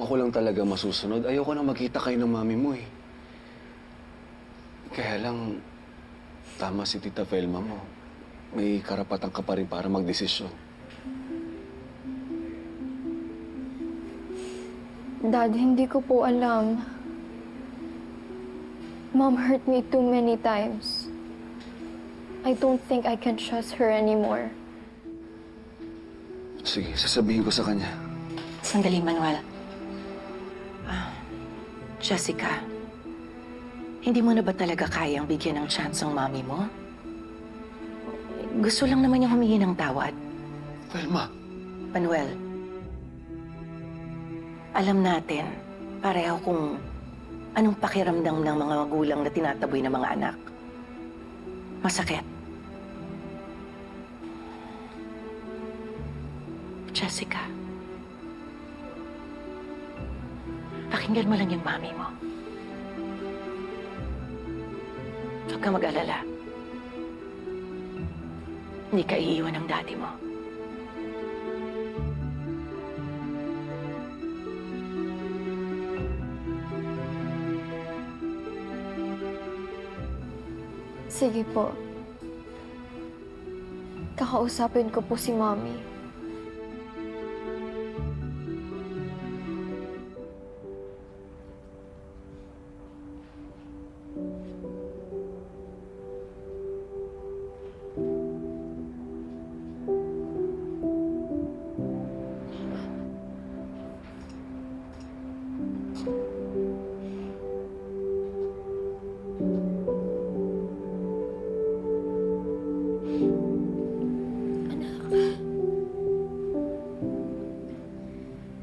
ako lang talaga masusunod. Ayoko na magkita kayo ng mami mo eh. Kaya lang, tama si Tita Velma mo. May karapatan ka pa rin para magdesisyon. Dad, hindi ko po alam. Mom hurt me too many times. I don't think I can trust her anymore. Sige, sasabihin ko sa kanya. Sandali, Manuel. Jessica, hindi mo na ba talaga kayang bigyan ng chance ang mami mo? Gusto lang naman niya humingi ng tawad. Velma! Manuel, alam natin, pareho kung anong pakiramdam ng mga magulang na tinataboy ng mga anak. Masakit. Jessica, pakinggan mo lang yung mami mo. Huwag ka mag-alala. Hindi ka iiwan ng daddy mo. Sige po. Kakausapin ko po si Mommy.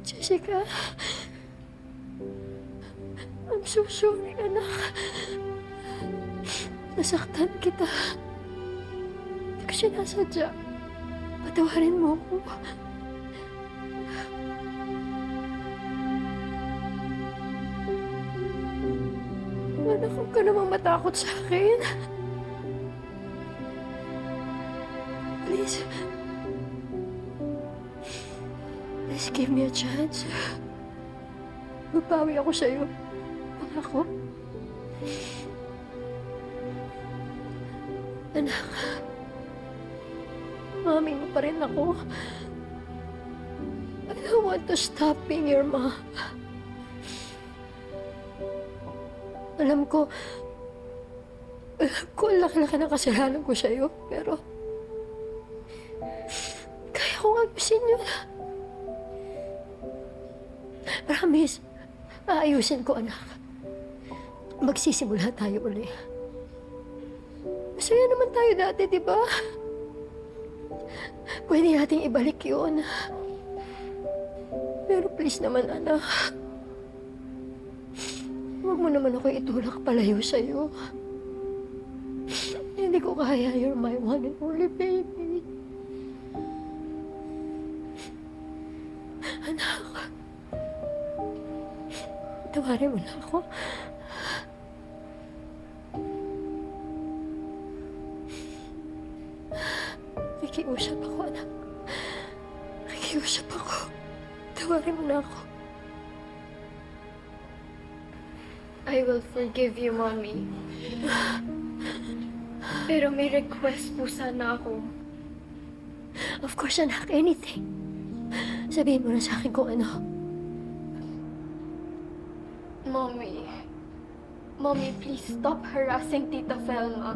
Jessica, I'm so sorry, anak. Nasaktan kita. Hindi ko sinasadya. Patawarin mo ako. Anak, huwag ka namang matakot sa akin. Please. Please give me a chance. Magbawi ako sa'yo. Ako. Anak, mami mo pa rin ako. I don't want to stop being your mom. Alam ko ang laki-laki ng kasalanan ko sa'yo, pero kaya kong ayusin yun. Promise, aayusin ko, anak. Magsisimula tayo uli. Masaya naman tayo dati, di ba? Pwede nating ibalik yun. Pero please naman, anak. Huwag mo naman ako itulak palayo sa'yo. Hindi ko kaya. You're my one and only baby. Anak. Tawarin mo na ako. Nakikiusap ako, anak. Nakikiusap ako. Tawarin mo na ako. I will forgive you, Mommy. Pero may request po sana ako. Of course, anak. Anything. Sabihin mo na sa akin kung ano. Mommy. Mommy, please stop harassing Tita Velma.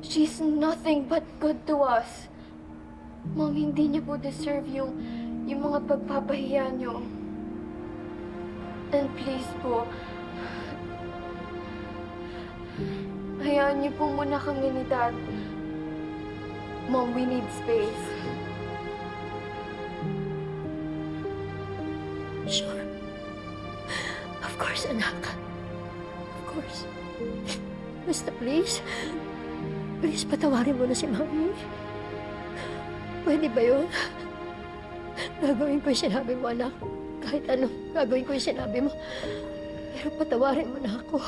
She's nothing but good to us. Mommy, hindi niyo po deserve yung mga pagpapahiya niyo. And please po, hayaan niyo po muna kami ni Dad. Mom, we need space. Sure. Of course, anak. Of course. Basta please, please patawarin mo na si Mami. Pwede ba yun? Gagawin ko yung sinabi mo, anak. Kahit ano, gagawin ko yung sinabi mo. Pero patawarin mo na ako.